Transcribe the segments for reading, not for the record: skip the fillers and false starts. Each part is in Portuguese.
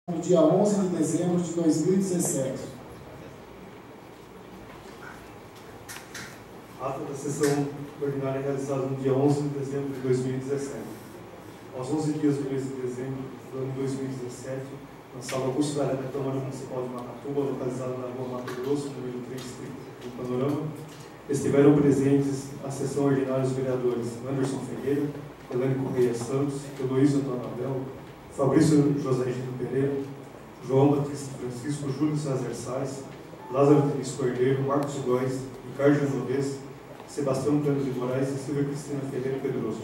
no dia 11 de dezembro de 2017. Ata da sessão ordinária realizada no dia 11 de dezembro de 2017. Aos 11 dias do mês de dezembro do ano 2017, na sala Augusto Galera da Câmara Municipal de Macatuba, localizada na rua Mato Grosso, número 330 do Panorama, estiveram presentes à sessão ordinária os vereadores Anderson Ferreira, Elaine Correia Santos, Heloísio Antônio Abel, Fabrício José Gino Pereira, João Batista Francisco, Júlio César Sais, Lázaro Denis Cordeiro, Marcos Góes, Ricardo Genovez, Sebastião Cândido de Moraes e Silvia Cristina Ferreira Pedroso.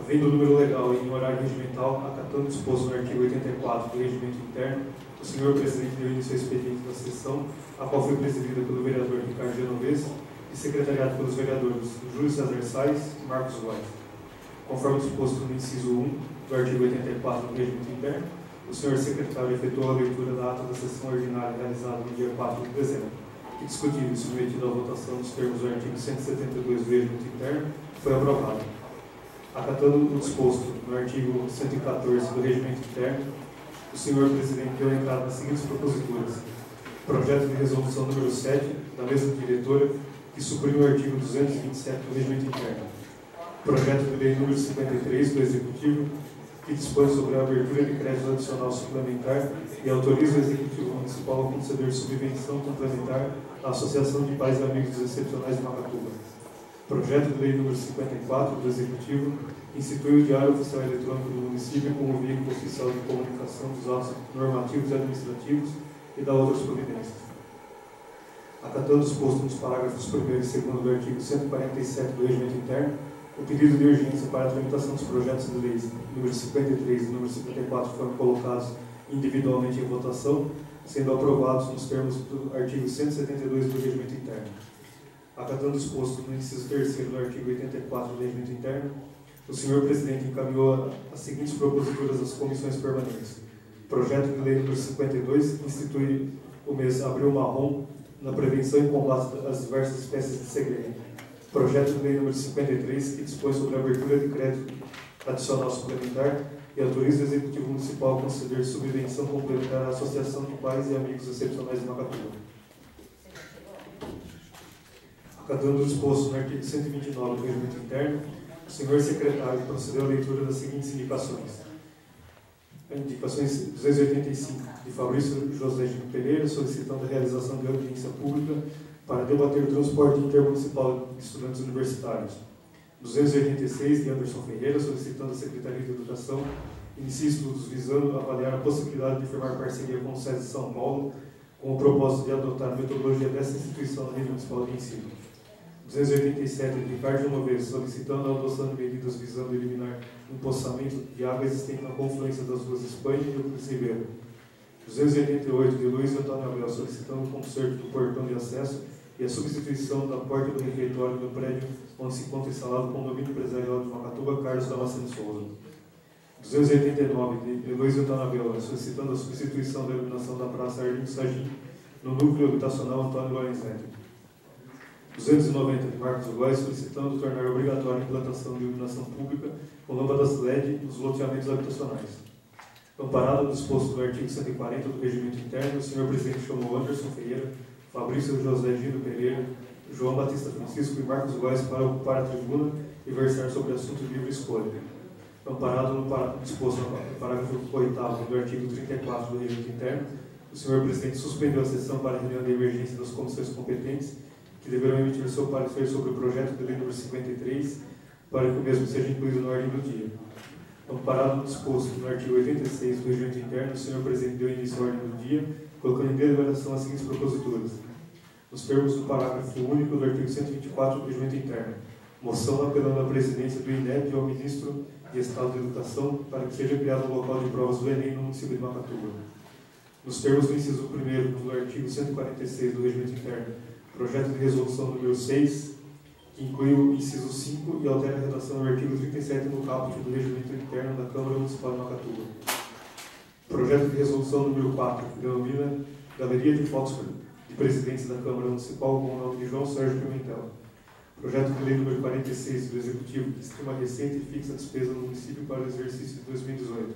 Havendo o número legal e em horário regimental, acatando o disposto no artigo 84 do Regimento Interno, o senhor presidente deu início ao expediente da sessão, a qual foi presidida pelo vereador Ricardo Genovez e secretariado pelos vereadores Júlio César Sais e Marcos Góes. Conforme disposto no inciso 1 do artigo 84 do Regimento Interno, o senhor secretário efetuou a leitura da ata da sessão ordinária realizada no dia 4 de dezembro, que, discutido e submetido à votação nos termos do artigo 172 do Regimento Interno, foi aprovado. Acatando o disposto no artigo 114 do Regimento Interno, o senhor presidente deu entrada nas seguintes proposituras. Projeto de resolução número 7, da mesa diretora, que suprime o artigo 227 do Regimento Interno. Projeto de lei número 53 do Executivo, que dispõe sobre a abertura de crédito adicional suplementar e autoriza o Executivo Municipal a conceder subvenção complementar à Associação de Pais e Amigos Excepcionais de Macatuba. Projeto de lei número 54 do Executivo, que institui o Diário Oficial Eletrônico do Município como veículo oficial de comunicação dos atos normativos e administrativos e da outras providências. Acatando os postos nos parágrafos 1º e 2º do artigo 147 do Regimento Interno, o pedido de urgência para a tramitação dos projetos de leis número 53 e número 54 foram colocados individualmente em votação, sendo aprovados nos termos do artigo 172 do Regimento Interno. Acatando os postos no inciso 3º do artigo 84 do Regimento Interno, o senhor presidente encaminhou as seguintes proposituras às comissões permanentes. Projeto de lei número 52, que institui o mês Abril Marrom na prevenção e combate às diversas espécies de cegueira. Projeto de lei número 53, que dispõe sobre a abertura de crédito adicional suplementar e autoriza o Executivo Municipal a conceder subvenção complementar à Associação de Pais e Amigos Excepcionais de Macatuba. Acatando o disposto no artigo 129 do Regimento Interno, o senhor secretário procedeu à leitura das seguintes indicações. Indicações 285 de Fabrício José Gino Pereira, solicitando a realização de audiência pública para debater o transporte intermunicipal de estudantes universitários. 286 de Anderson Ferreira, solicitando à Secretaria de Educação inicie estudos visando avaliar a possibilidade de firmar parceria com o SESI de São Paulo com o propósito de adotar a metodologia dessa instituição na rede municipal de ensino. 287 de Ricardo Genovez, solicitando a adoção de medidas visando eliminar o empoçamento de água existente na confluência das ruas Espanha e Euclides Ribeiro. 288 de Luiz Antônio Abel, solicitando o conserto do portão de acesso e a substituição da porta do refeitório no prédio onde se encontra instalado o condomínio empresarial de Macatuba, Carlos Damasceno Souza. 289 de Luiz Antônio Abel, solicitando a substituição da iluminação da Praça Arlindo Sagim no núcleo habitacional Antônio Lorenzetti. 290 de Marcos Góes, solicitando tornar obrigatória a implantação de iluminação pública com lâmpadas LED nos loteamentos habitacionais. Amparado no disposto do artigo 140 do Regimento Interno, o senhor presidente chamou Anderson Ferreira, Fabrício José Gino Pereira, João Batista Francisco e Marcos Góes para ocupar a tribuna e versar sobre o assunto livre escolha. Amparado no disposto no parágrafo 8º do artigo 34 do Regimento Interno, o senhor presidente suspendeu a sessão para a reunião de emergência das comissões competentes, que deverão emitir seu parecer sobre o projeto de lei número 53, para que o mesmo seja incluído na ordem do dia. Amparado no disposto no artigo 86 do Regimento Interno, o senhor presidente deu início à ordem do dia, colocando em deliberação as seguintes proposituras. Nos termos do parágrafo único do artigo 124 do Regimento Interno, moção apelando à presidência do INEP e ao Ministro de Estado de Educação para que seja criado um local de provas do Enem no município de Macatuba. Nos termos do inciso 1º do artigo 146 do Regimento Interno, projeto de resolução número 6, que inclui o inciso 5 e altera a redação do artigo 37 no caput do Regimento Interno da Câmara Municipal de Macatuba. Projeto de resolução número 4, que denomina Galeria de Fotos de Presidentes da Câmara Municipal com o nome de João Sérgio Pimentel. Projeto de lei número 46 do Executivo, que estima recente e fixa a despesa no município para o exercício de 2018.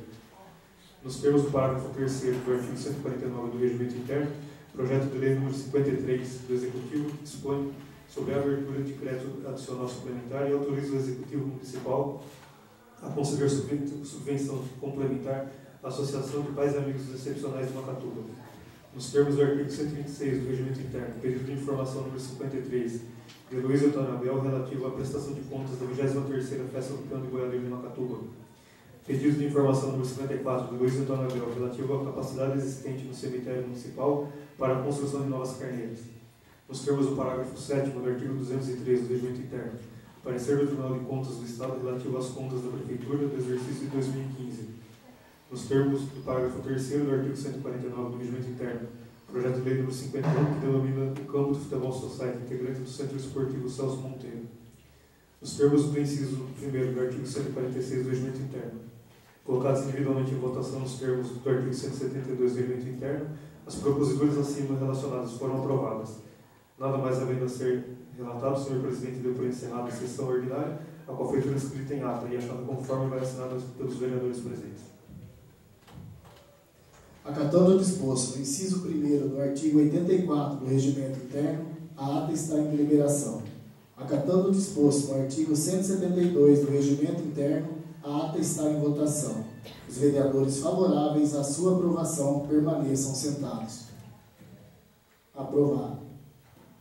Nos termos do parágrafo 3º do artigo 149 do Regimento Interno, projeto de lei número 53 do Executivo dispõe sobre a abertura de crédito adicional suplementar e autoriza o Executivo Municipal a conceder subvenção complementar à Associação de Pais e Amigos Excepcionais de Macatuba. Nos termos do artigo 126 do Regimento Interno, pedido de informação número 53 de Luiz Antônio Abel relativo à prestação de contas da 23ª Festa do Peão de Boiadeiro de Macatuba. Pedido de informação número 54 de Luiz Antônio Abel relativo à capacidade existente no cemitério municipal para a construção de novas carneiras. Nos termos do parágrafo 7º do artigo 203 do Regimento Interno, parecer do Tribunal de Contas do Estado relativo às contas da Prefeitura do exercício de 2015. Nos termos do parágrafo 3º do artigo 149 do Regimento Interno, projeto de lei número 51, que denomina o Campo de Futebol Society, integrante do Centro Esportivo Celso Monteiro. Nos termos do inciso 1º do artigo 146 do Regimento Interno, colocados individualmente em votação nos termos do artigo 172 do Regimento Interno, as proposituras acima relacionadas foram aprovadas. Nada mais havendo a ser relatado, o senhor presidente deu por encerrada a sessão ordinária, a qual foi transcrita em ata e achada conforme vai assinada pelos vereadores presentes. Acatando o disposto no inciso 1º do artigo 84 do Regimento Interno, a ata está em deliberação. Acatando o disposto no artigo 172 do Regimento Interno, a ata está em votação. Os vereadores favoráveis à sua aprovação permaneçam sentados. Aprovado.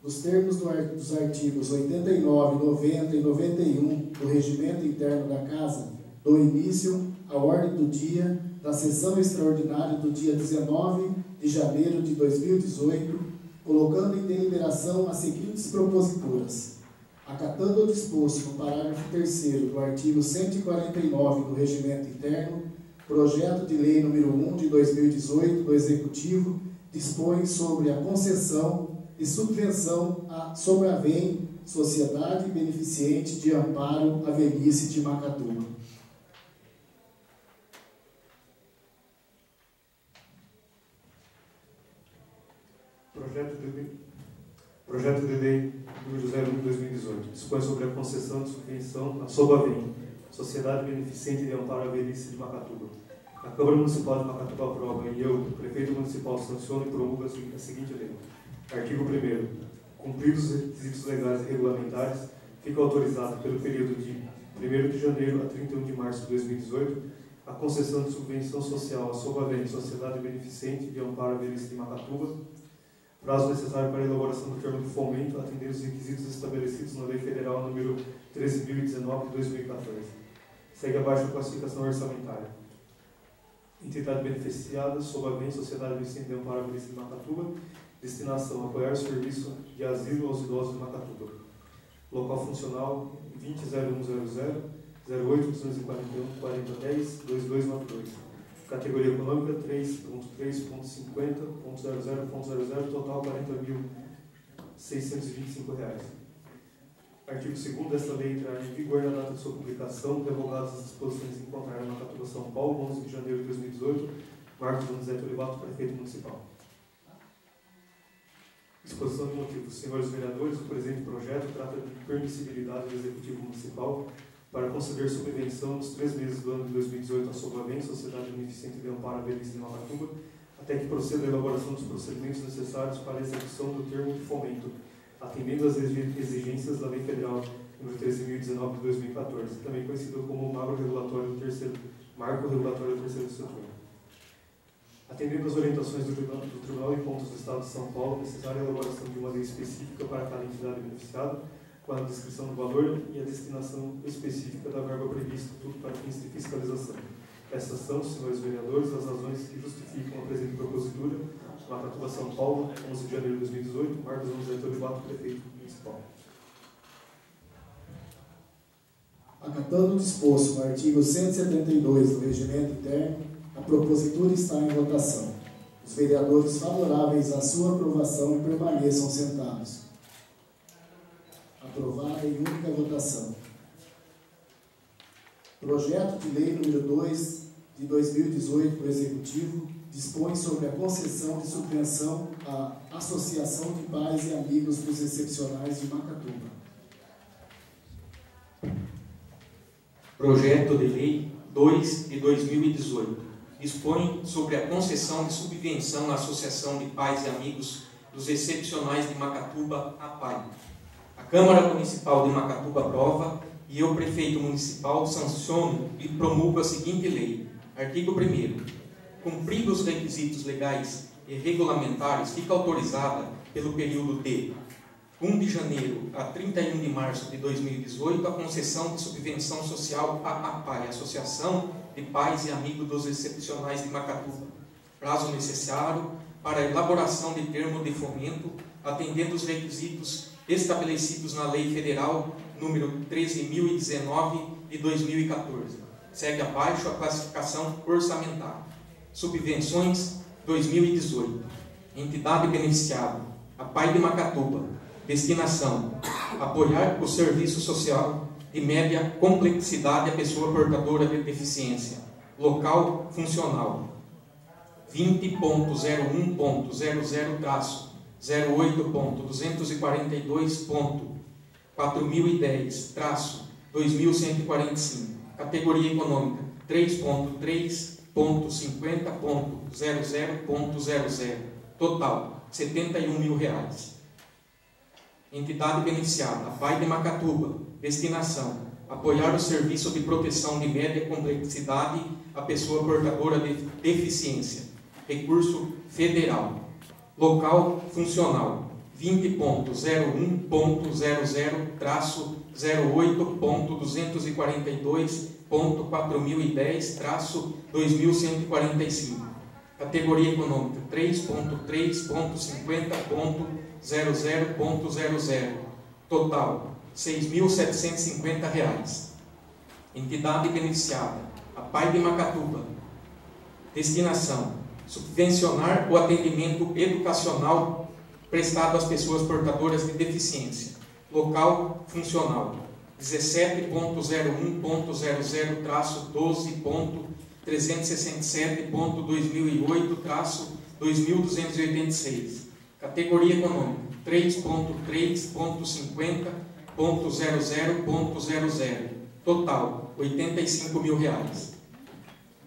Nos termos dos artigos 89, 90 e 91 do Regimento Interno da Casa, dou início à ordem do dia da sessão extraordinária do dia 19 de janeiro de 2018, colocando em deliberação as seguintes proposituras. Acatando o disposto no parágrafo 3º do artigo 149 do Regimento Interno, projeto de lei número 1 de 2018 do Executivo dispõe sobre a concessão de subvenção à Sobravem, Sociedade Beneficente de Amparo à Velhice de Macatuba. Projeto de lei número 01 de 2018 dispõe sobre a concessão de subvenção à Sobravem, Sociedade Beneficente de Amparo à Velhice de Macatuba. A Câmara Municipal de Macatuba aprova e eu, prefeito municipal, sanciono e promulgo a seguinte lei. Artigo 1º. Cumpridos os requisitos legais e regulamentares, fica autorizado pelo período de 1º de janeiro a 31 de março de 2018 a concessão de subvenção social à Sobravem, Sociedade Beneficente de Amparo à Velhice de Macatuba, prazo necessário para a elaboração do termo de fomento, atendendo os requisitos estabelecidos na Lei Federal número 13.019 de 2014. Segue abaixo a classificação orçamentária. Entidade beneficiada, Sobravem, Sociedade Beneficente de Amparo à Velhice de Macatuba. Destinação: apoiar o serviço de asilo aos idosos de Macatuba. Local funcional: 20.0100, 08.241, 4010, 2292. Categoria econômica: 3.3.50.00.00, total R$ 40.625. Artigo 2º desta lei entrará em vigor na data de sua publicação, revogadas as disposições encontradas na Macatuba, São Paulo, 11 de janeiro de 2018, Marcos Donizete Olivato, prefeito municipal. Exposição de motivos. Senhores vereadores, o presente projeto trata de permissibilidade do Executivo Municipal para conceder subvenção nos 3 meses do ano de 2018 à Sobravem, Sociedade Beneficente de Amparo à Velhice de Macatuba, até que proceda a elaboração dos procedimentos necessários para a execução do termo de fomento, atendendo às exigências da Lei Federal nº 13.019 de 2014, também conhecido como Marco Regulatório do Terceiro Setor. Atendendo às orientações do Tribunal de Contas do Estado de São Paulo, necessária a elaboração de uma lei específica para cada entidade beneficiada, com a descrição do valor e a destinação específica da verba prevista, tudo para fins de fiscalização. Essas são, senhores vereadores, as razões que justificam a presente propositura. Macatuba, São Paulo, 11 de janeiro de 2018, Marcos Donizete Olivato, prefeito municipal. Acatando o disposto no artigo 172 do Regimento Interno, a propositura está em votação. Os vereadores favoráveis à sua aprovação permaneçam sentados. Aprovada em única votação. Projeto de lei número 2 de 2018 do Executivo dispõe sobre a concessão de subvenção à Associação de Pais e Amigos dos Excepcionais de Macatuba. Projeto de lei 2 de 2018. dispõe sobre a concessão de subvenção à Associação de Pais e Amigos dos Excepcionais de Macatuba, APAI. A Câmara Municipal de Macatuba aprova e eu, prefeito municipal, sanciono e promulgo a seguinte lei. Artigo 1º. Cumpridos os requisitos legais e regulamentares, fica autorizada pelo período de 1 de janeiro a 31 de março de 2018 a concessão de subvenção social à APAI, Associação de Pais e Amigos dos Excepcionais de Macatuba, prazo necessário para a elaboração de termo de fomento, atendendo os requisitos estabelecidos na Lei Federal número 13.019 de 2014. Segue abaixo a classificação orçamentária. Subvenções 2018. Entidade beneficiada: APAI de Macatuba. Destinação: apoiar o serviço social de média complexidade à pessoa portadora de deficiência. Local funcional: 20.01.002.08.210-2145. Categoria econômica: 3.3.50.00.00. Total: R$71.000. Entidade beneficiada: APAI de Macatuba. Destinação: apoiar o serviço de proteção de média complexidade à pessoa portadora de deficiência. Recurso federal. Local funcional: 20.01.00-08.242.4010-2145. Categoria econômica: 3.3.50.00.00. Total: R$6.750. Entidade beneficiada: APAI de Macatuba. Destinação: subvencionar o atendimento educacional prestado às pessoas portadoras de deficiência. Local funcional: 17.01.00-367.2008-2286. Categoria econômica: 3.3.50.00.00. Total: R$85.000.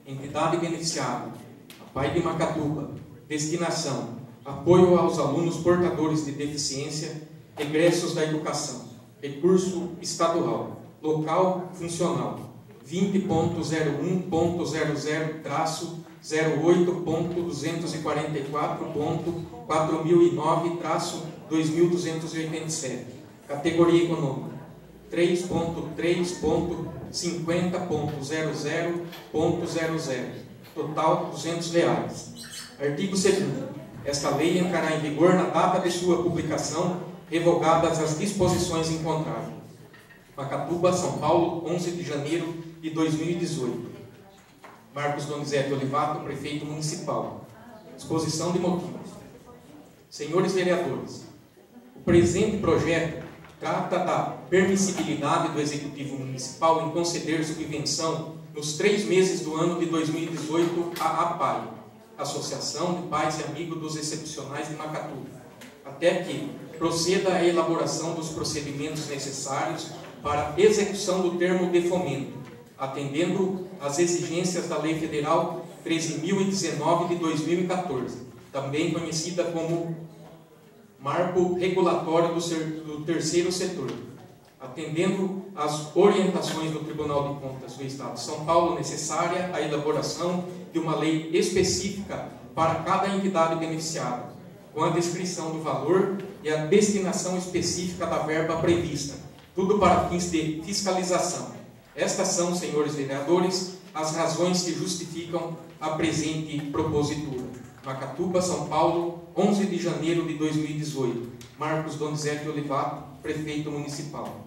Entidade beneficiada: APAI de Macatuba. Destinação: apoio aos alunos portadores de deficiência, egressos da educação. Recurso estadual. Local funcional: 20.01.002.8.244.4009-2287. Categoria econômica: 3.3.50.00.00. Total: R$200. Artigo 2º. Esta lei entrará em vigor na data de sua publicação, revogadas as disposições em contrário. Macatuba, São Paulo, 11 de janeiro de 2018. Marcos Donizete Olivato, prefeito municipal. Exposição de motivos. Senhores vereadores, o presente projeto trata da permissibilidade do Executivo Municipal em conceder subvenção nos 3 meses do ano de 2018 à APAI, Associação de Pais e Amigos dos Excepcionais de Macatuba, até que proceda a elaboração dos procedimentos necessários para execução do termo de fomento, atendendo às exigências da Lei Federal 13.019 de 2014, também conhecida como Marco Regulatório do Terceiro Setor, atendendo às orientações do Tribunal de Contas do Estado de São Paulo, necessária a elaboração de uma lei específica para cada entidade beneficiada, com a descrição do valor e a destinação específica da verba prevista, tudo para fins de fiscalização. Estas são, senhores vereadores, as razões que justificam a presente propositura. Macatuba, São Paulo, 11 de janeiro de 2018. Marcos Donizete Olivato, prefeito municipal.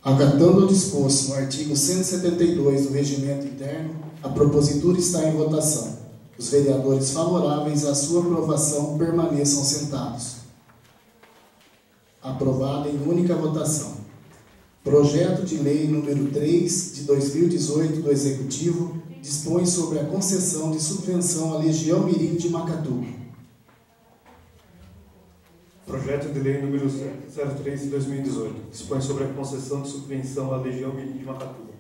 Acatando o disposto no artigo 172 do Regimento Interno, a propositura está em votação. Os vereadores favoráveis à sua aprovação permaneçam sentados. Aprovada em única votação. Projeto de Lei número 3 de 2018 do Executivo dispõe sobre a concessão de subvenção à Legião Mirim de Macatuba. Projeto de Lei número 03 de 2018 dispõe sobre a concessão de subvenção à Legião Mirim de Macatuba.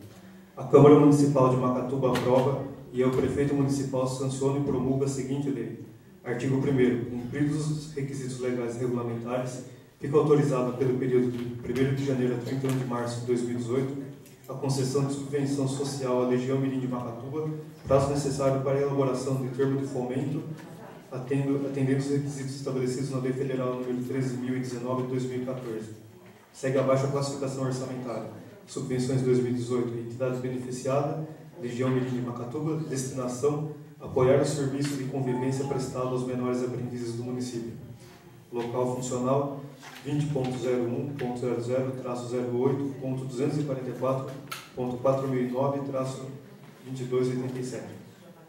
A Câmara Municipal de Macatuba aprova e o Prefeito Municipal sanciona e promulga a seguinte lei. Artigo 1º. Cumpridos os requisitos legais e regulamentares, fica autorizada pelo período de 1º de janeiro a 31 de março de 2018 a concessão de subvenção social à Legião Mirim de Macatuba, prazo necessário para a elaboração de termo de fomento, atendendo os requisitos estabelecidos na Lei Federal nº 13.019 de 2014. Segue abaixo a classificação orçamentária. Subvenções 2018, entidade beneficiada, Legião Mirim de Macatuba, destinação, apoiar o serviço de convivência prestado aos menores aprendizes do município. Local funcional, 20.01.00-8.244.4009-2287.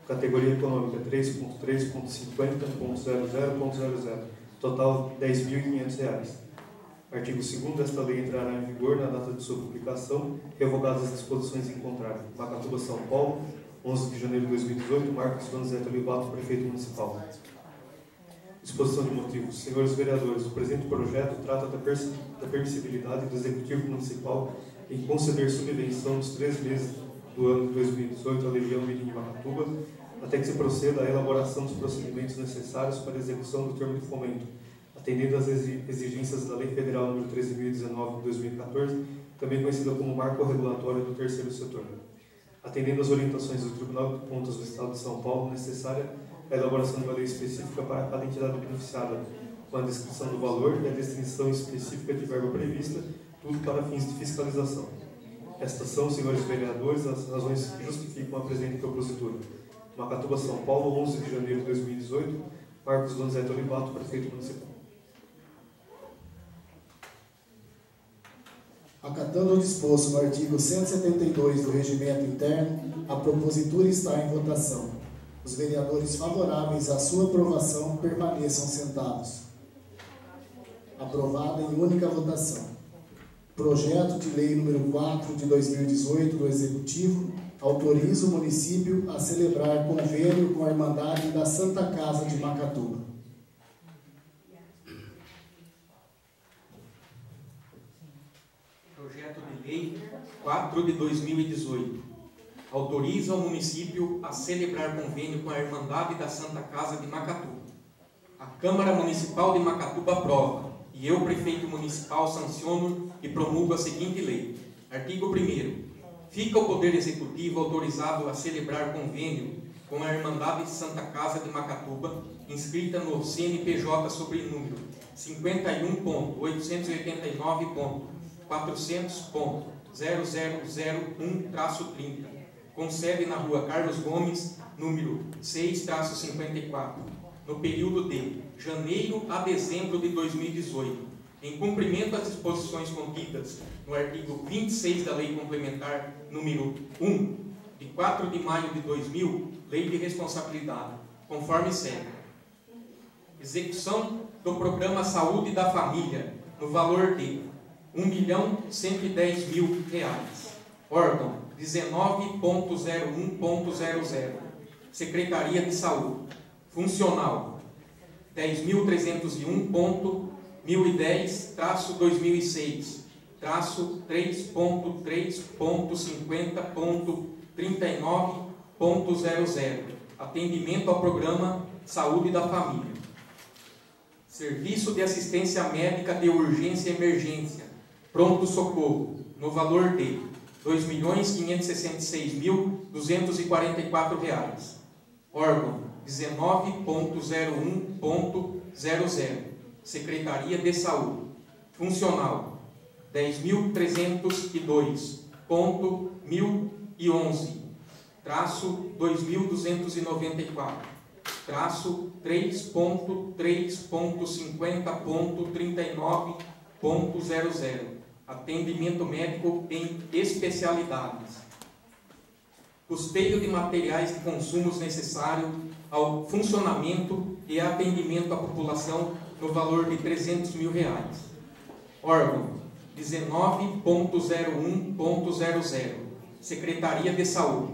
Categoria econômica 3.3.50.00.00. Total R$ 10.500. Artigo 2º. Esta lei entrará em vigor na data de sua publicação, revogadas as disposições em contrário. Macatuba, São Paulo, 11 de janeiro de 2018. Marcos Donizete Olivato, Prefeito Municipal. Exposição de motivos. Senhores vereadores, o presente projeto trata da permissibilidade do Executivo Municipal em conceder subvenção nos 3 meses do ano de 2018 à Legião Mirim de Macatuba, até que se proceda à elaboração dos procedimentos necessários para a execução do termo de fomento, atendendo às exigências da Lei Federal nº 13.019 de 2014, também conhecida como Marco Regulatório do Terceiro Setor. Atendendo às orientações do Tribunal de Contas do Estado de São Paulo, necessária a elaboração de uma lei específica para cada entidade beneficiada, com a descrição do valor e a destinação específica de verba prevista, tudo para fins de fiscalização. Estas são, senhores vereadores, as razões que justificam a presente propositura. Macatuba, São Paulo, 11 de janeiro de 2018. Marcos Donizete Olivato, Prefeito Municipal. Acatando o disposto no artigo 172 do Regimento Interno, a propositura está em votação. Os vereadores favoráveis à sua aprovação permaneçam sentados. Aprovada em única votação. Projeto de Lei número 4 de 2018 do Executivo autoriza o município a celebrar convênio com a Irmandade da Santa Casa de Macatuba. Projeto de Lei 4 de 2018 autoriza o município a celebrar convênio com a Irmandade da Santa Casa de Macatuba. A Câmara Municipal de Macatuba aprova e eu, Prefeito Municipal, sanciono e promulgo a seguinte lei. Artigo 1º. Fica o Poder Executivo autorizado a celebrar convênio com a Irmandade Santa Casa de Macatuba, inscrita no CNPJ sobre número 51.889.400.0001-30, com sede na Rua Carlos Gomes, número 6-54, no período de janeiro a dezembro de 2018, em cumprimento às disposições contidas no artigo 26 da Lei Complementar número 1, de 4 de maio de 2000, Lei de Responsabilidade, conforme segue. Execução do Programa Saúde da Família, no valor de R$ 1.110.000. Órgão 19.01.00. Secretaria de Saúde. Funcional 10.301.1000-3.3.50.39.00. Atendimento ao Programa Saúde da Família. Serviço de Assistência Médica de Urgência e Emergência, Pronto Socorro, no valor de R$ 2.566.244. Órgão 19.01.00. Secretaria de Saúde. Funcional 10.011.11.3.3.50.39.00. Atendimento médico em especialidades. Custeio de materiais de consumos necessários ao funcionamento e atendimento à população no valor de R$ 300.000. Órgão 19.01.00, Secretaria de Saúde.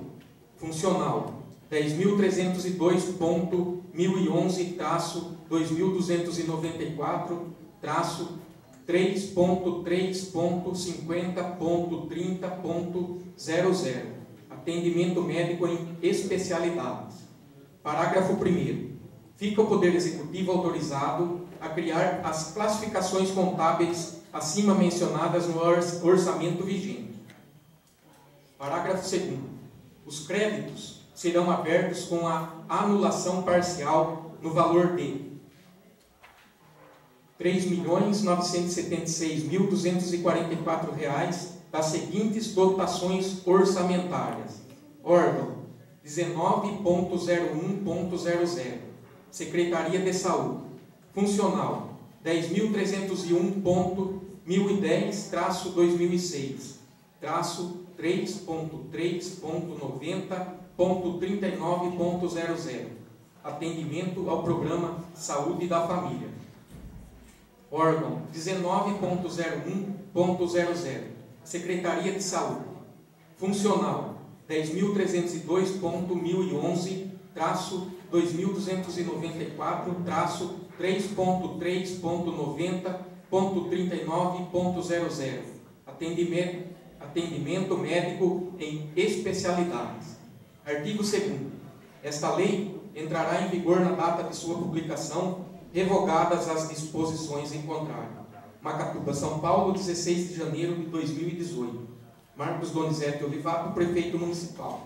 Funcional 10.302.11-3.294-3.3.50.30.00, atendimento médico em especialidades. Parágrafo 1º. Fica o Poder Executivo autorizado a criar as classificações contábeis acima mencionadas no orçamento vigente. Parágrafo 2º. Os créditos serão abertos com a anulação parcial no valor de R$ 3.976.244 das seguintes dotações orçamentárias. Órgão 19.01.00, Secretaria de Saúde. Funcional 10.301.1010-2006, 3.3.90.39.00, atendimento ao Programa Saúde da Família. Órgão 19.01.00, Secretaria de Saúde. Funcional 10.302.1011-3.3.90.39.00, atendimento médico em especialidades. Artigo 2º. Esta lei entrará em vigor na data de sua publicação, revogadas as disposições em contrário. Macatuba, São Paulo, 16 de janeiro de 2018. Marcos Donizete Olivato, Prefeito Municipal.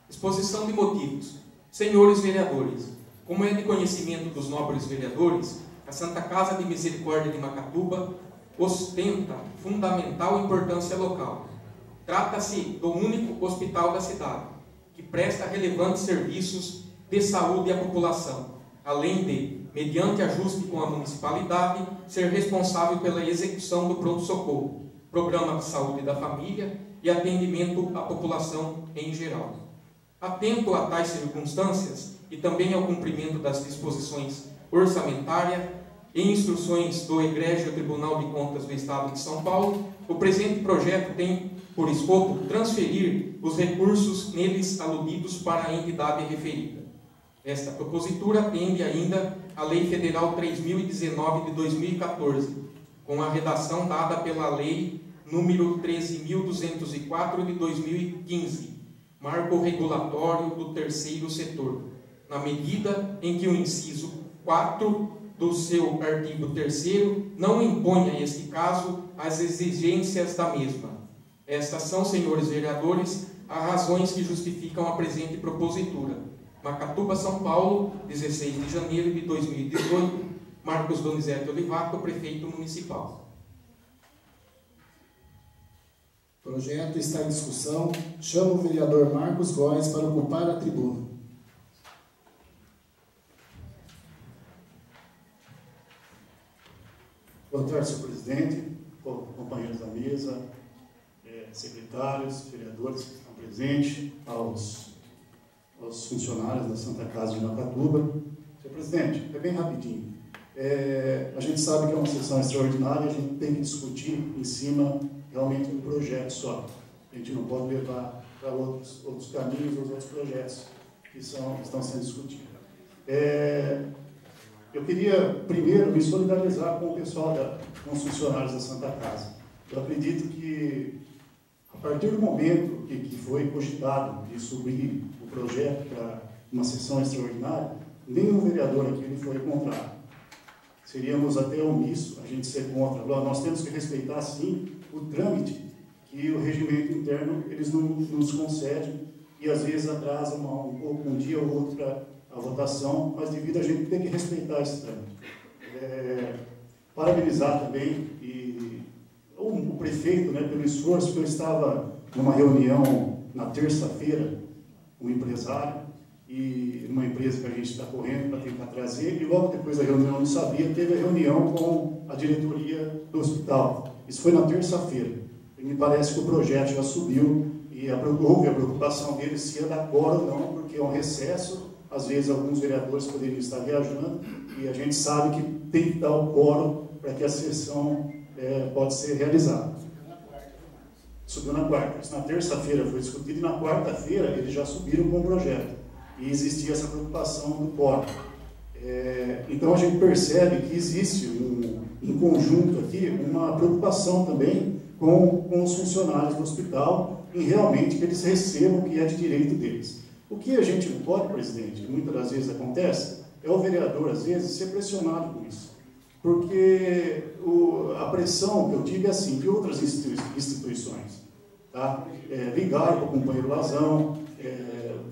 Exposição de motivos. Senhores vereadores, como é de conhecimento dos nobres vereadores, a Santa Casa de Misericórdia de Macatuba ostenta fundamental importância local. Trata-se do único hospital da cidade, que presta relevantes serviços de saúde à população, além de, mediante ajuste com a municipalidade, ser responsável pela execução do pronto-socorro, programa de saúde da família e atendimento à população em geral. Atento a tais circunstâncias e também ao cumprimento das disposições orçamentárias e instruções do Egrégio Tribunal de Contas do Estado de São Paulo, o presente projeto tem por escopo transferir os recursos neles aludidos para a entidade referida. Esta propositura atende ainda à Lei Federal 3.019 de 2014, com a redação dada pela Lei número 13.204 de 2015, marco regulatório do terceiro setor, na medida em que o inciso 4 do seu artigo 3º não impõe a este caso as exigências da mesma. Estas são, senhores vereadores, as razões que justificam a presente propositura. Macatuba, São Paulo, 16 de janeiro de 2018, Marcos Donizete Olivato, Prefeito Municipal. O projeto está em discussão. Chamo o vereador Marcos Góes para ocupar a tribuna. Boa tarde, senhor presidente, companheiros da mesa, secretários, vereadores que estão presentes, aos funcionários da Santa Casa de Macatuba. Senhor presidente, é bem rapidinho. A gente sabe que é uma sessão extraordinária, a gente tem que discutir em cima realmente um projeto só. A gente não pode levar para outros caminhos, os outros projetos que estão sendo discutidos. Eu queria, primeiro, me solidarizar com o pessoal, com os funcionários da Santa Casa. Eu acredito que, a partir do momento que foi cogitado de subir o projeto para uma sessão extraordinária, nenhum vereador aqui ele foi contrário. Seríamos até omisso a gente ser contra. Nós temos que respeitar, sim, o trâmite que o regimento interno eles nos concedem e, às vezes, atrasa um dia ou outro para a votação, mas devido a gente ter que respeitar esse trâmite. Parabenizar também o prefeito, pelo esforço, que eu estava numa reunião na terça-feira, um empresário, e numa empresa que a gente está correndo para tentar trazer, e logo depois da reunião, não sabia, teve a reunião com a diretoria do hospital. Isso foi na terça-feira. E me parece que o projeto já subiu, e houve a preocupação dele se ia dar quórum ou não, porque é um recesso. Às vezes, alguns vereadores poderiam estar viajando, e a gente sabe que tem que dar o quórum para que a sessão pode ser realizado. Subiu na quarta. Isso na terça-feira foi discutido e na quarta-feira eles já subiram com o projeto. E existia essa preocupação do quórum. Então a gente percebe que existe um conjunto aqui, uma preocupação também com os funcionários do hospital em realmente que eles recebam o que é de direito deles. O que a gente não pode, presidente, que muitas das vezes acontece, é o vereador, às vezes, ser pressionado com isso. Porque a pressão que eu tive é assim, de outras instituições. Tá? Ligaram para o companheiro Lazão,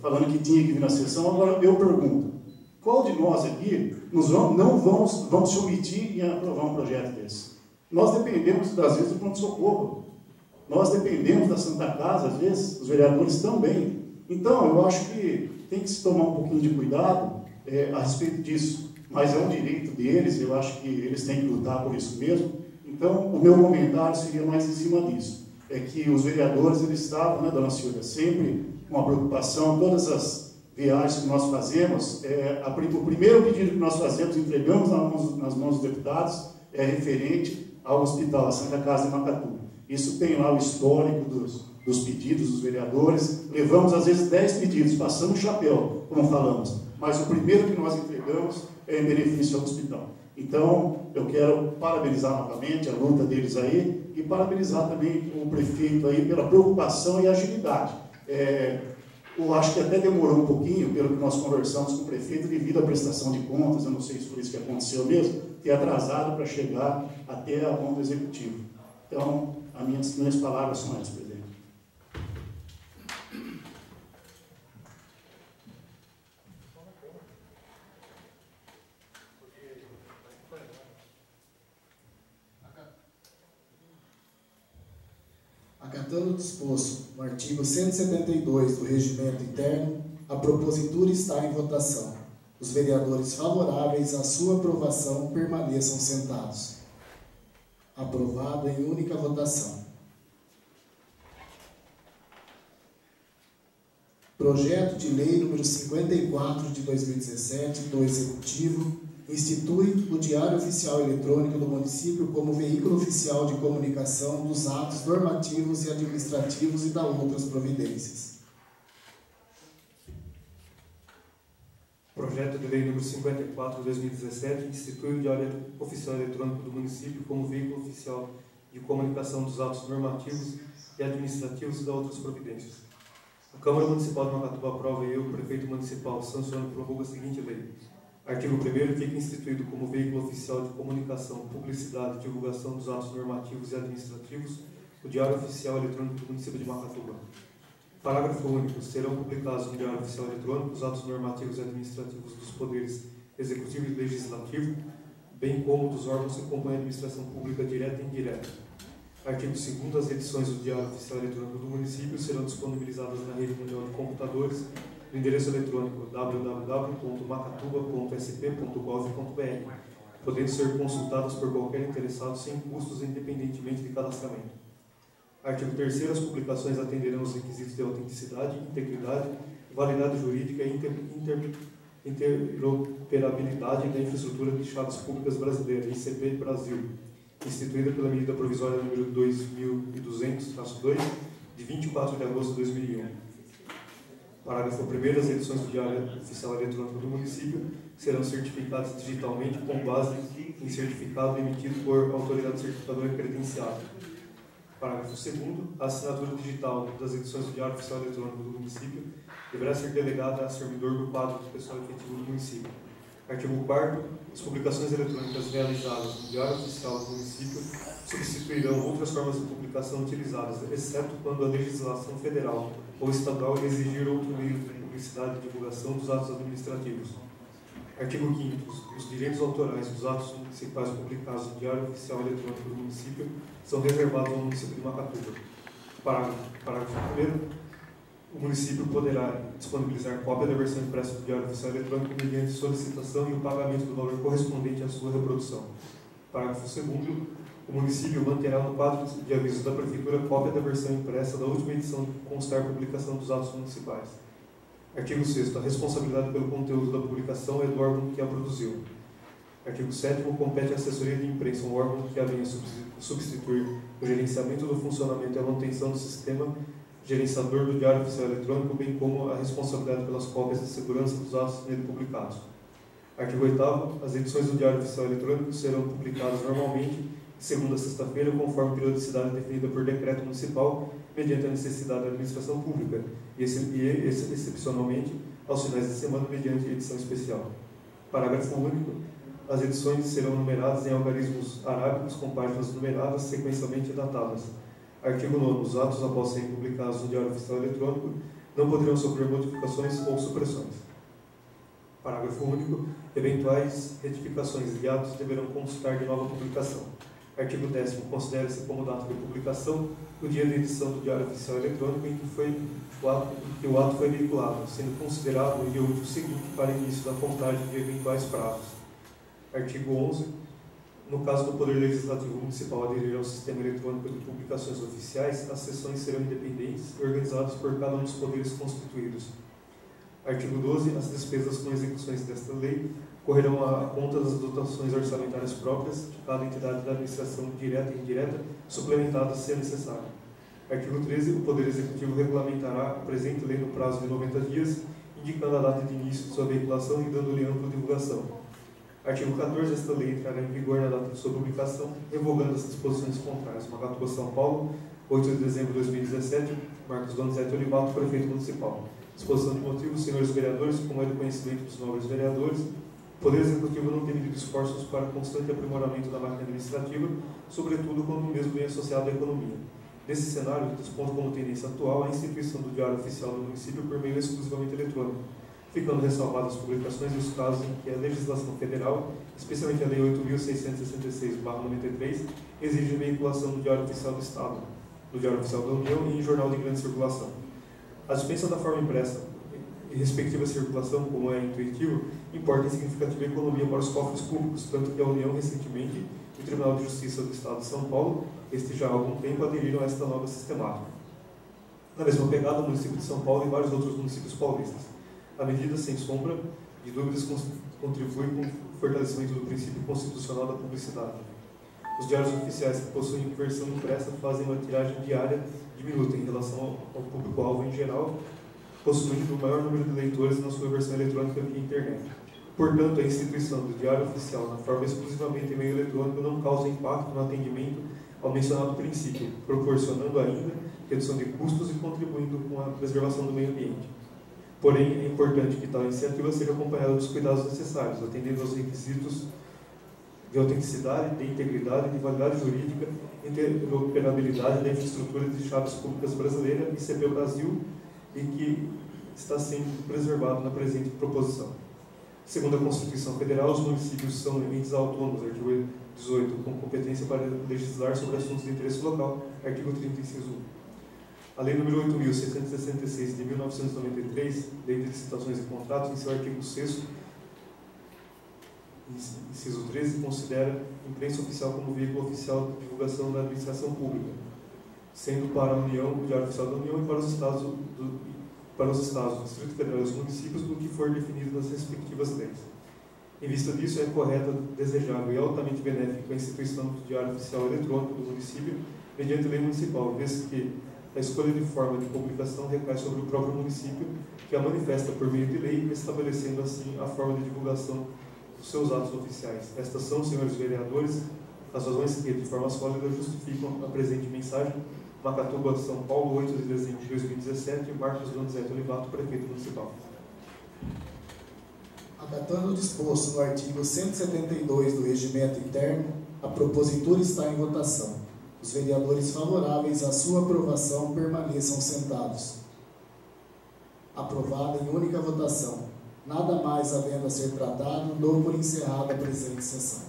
falando que tinha que vir na sessão. Agora, eu pergunto, qual de nós aqui não vamos se omitir em aprovar um projeto desse? Nós dependemos, às vezes, do pronto-socorro. Nós dependemos da Santa Casa, às vezes, os vereadores também. Então, eu acho que tem que se tomar um pouquinho de cuidado a respeito disso. Mas é um direito deles, eu acho que eles têm que lutar por isso mesmo. Então, o meu comentário seria mais em cima disso. É que os vereadores, eles estavam, né, dona Silvia, sempre com uma preocupação, todas as viagens que nós fazemos, o primeiro pedido que nós fazemos, entregamos nas mãos dos deputados, é referente ao hospital, a Santa Casa de Macatu. Isso tem lá o histórico dos pedidos dos vereadores, levamos às vezes 10 pedidos, passamos o chapéu, como falamos, mas o primeiro que nós entregamos é em benefício ao hospital. Então, eu quero parabenizar novamente a luta deles aí e parabenizar também o prefeito aí pela preocupação e agilidade. Eu acho que até demorou um pouquinho, pelo que nós conversamos com o prefeito, devido à prestação de contas, eu não sei se foi isso que aconteceu mesmo, ter atrasado para chegar até a mão do executivo. Então, as minhas palavras são essas, presidente. Acatando o disposto no artigo 172 do Regimento Interno, a propositura está em votação. Os vereadores favoráveis à sua aprovação permaneçam sentados. Aprovado em única votação. Projeto de Lei número 54 de 2017 do Executivo institui o Diário Oficial Eletrônico do município como veículo oficial de comunicação dos atos normativos e administrativos e da outras providências. Projeto de Lei número 54 de 2017 institui o Diário Oficial Eletrônico do município como veículo oficial de comunicação dos atos normativos e administrativos e da outras providências. A Câmara Municipal de Macatuba aprova e eu, o prefeito municipal, sanciono e prorrogo a seguinte lei. Artigo 1º, fica instituído como veículo oficial de comunicação, publicidade e divulgação dos atos normativos e administrativos o Diário Oficial Eletrônico do município de Macatuba. Parágrafo único. Serão publicados no Diário Oficial Eletrônico os atos normativos e administrativos dos poderes executivo e legislativo, bem como dos órgãos que compõem a administração pública direta e indireta. Artigo 2º. As edições do Diário Oficial Eletrônico do município serão disponibilizadas na rede mundial de computadores no endereço eletrônico www.macatuba.sp.gov.br, podendo ser consultadas por qualquer interessado sem custos, independentemente de cadastramento. Artigo 3º. As publicações atenderão os requisitos de autenticidade, integridade, validade jurídica e interoperabilidade da infraestrutura de chaves públicas brasileira, ICP Brasil, instituída pela medida provisória número 2200-2, de 24 de agosto de 2001. Parágrafo 1º. As edições do Diário Oficial Eletrônico do município serão certificadas digitalmente com base em certificado emitido por autoridade certificadora credenciada. Parágrafo 2º. A assinatura digital das edições do Diário Oficial Eletrônico do município deverá ser delegada a servidor do quadro do pessoal efetivo do município. Artigo 4º. As publicações eletrônicas realizadas no Diário Oficial do município substituirão outras formas de publicação utilizadas, exceto quando a legislação federal ou estadual exigir outro meio de publicidade e divulgação dos atos administrativos. Artigo 5º. Os direitos autorais dos atos municipais publicados no Diário Oficial Eletrônico do município são reservados ao município de Macatuba. Parágrafo 1º. O município poderá disponibilizar cópia da versão impressa do Diário Oficial Eletrônico mediante solicitação e o pagamento do valor correspondente à sua reprodução. Parágrafo 2º. O município manterá no quadro de avisos da Prefeitura cópia da versão impressa da última edição que constar a publicação dos atos municipais. Artigo 6º. A responsabilidade pelo conteúdo da publicação é do órgão que a produziu. Artigo 7º. Compete à assessoria de imprensa, um órgão que venha substituir o gerenciamento do funcionamento e a manutenção do sistema gerenciador do Diário Oficial Eletrônico, bem como a responsabilidade pelas cópias de segurança dos atos nele publicados. Artigo 8º. As edições do Diário Oficial Eletrônico serão publicadas normalmente de segunda a sexta-feira, conforme periodicidade definida por decreto municipal, mediante a necessidade da administração pública, e excepcionalmente, aos finais de semana, mediante edição especial. Parágrafo único. As edições serão numeradas em algarismos arábicos com páginas numeradas, sequencialmente datadas. Artigo 9º. Os atos, após serem publicados no Diário Oficial Eletrônico, não poderão sofrer modificações ou supressões. Parágrafo único. Eventuais retificações de atos deverão constar de nova publicação. Artigo 10º. Considera-se como data de publicação o dia de edição do Diário Oficial Eletrônico em que o ato foi veiculado, sendo considerado o dia útil seguinte para início da contagem de eventuais prazos. Artigo 11º. No caso do Poder Legislativo Municipal aderir ao sistema eletrônico de publicações oficiais, as sessões serão independentes e organizadas por cada um dos poderes constituídos. Artigo 12º. As despesas com execuções desta lei correrão à conta das dotações orçamentárias próprias de cada entidade da administração direta e indireta, suplementadas se necessário. Artigo 13º. O Poder Executivo regulamentará a presente lei no prazo de 90 dias, indicando a data de início de sua veiculação e dando-lhe ampla divulgação. Artigo 14º. Esta lei entrará em vigor na data de sua publicação, revogando as disposições contrárias. Macatuba, São Paulo, 8 de dezembro de 2017, Marcos Donizete Olivato, Prefeito Municipal. Disposição de motivos, senhores vereadores, como é do conhecimento dos nobres vereadores, o Poder Executivo não tem medido esforços para constante aprimoramento da máquina administrativa, sobretudo quando o mesmo vem associado à economia. Nesse cenário, desponta como tendência atual a instituição do Diário Oficial do município por meio exclusivamente eletrônico, ficando ressalvadas as publicações e os casos em que a legislação federal, especialmente a Lei 8.666/93, exige veiculação do Diário Oficial do Estado, do Diário Oficial da União e em jornal de grande circulação. A dispensa da forma impressa e respectiva circulação, como é intuitivo, importa em significativa economia para os cofres públicos, tanto que a União, recentemente, e o Tribunal de Justiça do Estado de São Paulo, este já há algum tempo, aderiram a esta nova sistemática. Na mesma pegada, o município de São Paulo e vários outros municípios paulistas. A medida, sem sombra de dúvidas, contribui com o fortalecimento do princípio constitucional da publicidade. Os diários oficiais que possuem versão impressa fazem uma tiragem diária diminuta em relação ao público-alvo em geral, possuindo o maior número de leitores na sua versão eletrônica via internet. Portanto, a instituição do Diário Oficial na forma exclusivamente em meio eletrônico não causa impacto no atendimento ao mencionado princípio, proporcionando ainda redução de custos e contribuindo com a preservação do meio ambiente. Porém, é importante que tal iniciativa seja acompanhada dos cuidados necessários, atendendo aos requisitos de autenticidade, de integridade, de validade jurídica, interoperabilidade da infraestrutura de chaves públicas brasileira, ICP Brasil, e que está sendo preservado na presente proposição. Segundo a Constituição Federal, os municípios são entes autônomos, artigo 18, com competência para legislar sobre assuntos de interesse local, artigo 30, inciso 1. A Lei nº 8.666, de 1993, Lei de Licitações e Contratos, em seu artigo 6º, inciso 13, considera a imprensa oficial como veículo oficial de divulgação da administração pública, sendo para a União, o Diário Oficial da União, e para os Estados, o Distrito Federal e os municípios, do que for definido nas respectivas leis. Em vista disso, é correto, desejável e altamente benéfico a instituição do Diário Oficial Eletrônico do município, mediante lei municipal, visto que a escolha de forma de publicação recai sobre o próprio município, que a manifesta por meio de lei, estabelecendo assim a forma de divulgação dos seus atos oficiais. Estas são, senhores vereadores, as razões que, de forma sólida, justificam a presente mensagem. Macatuba, São Paulo, 8 de dezembro de 2017, Marcos Donizete Olivato, Prefeito Municipal. Acatando o disposto no artigo 172 do Regimento Interno, a propositura está em votação. Os vereadores favoráveis à sua aprovação permaneçam sentados. Aprovada em única votação. Nada mais havendo a ser tratado, dou por encerrada a presente sessão.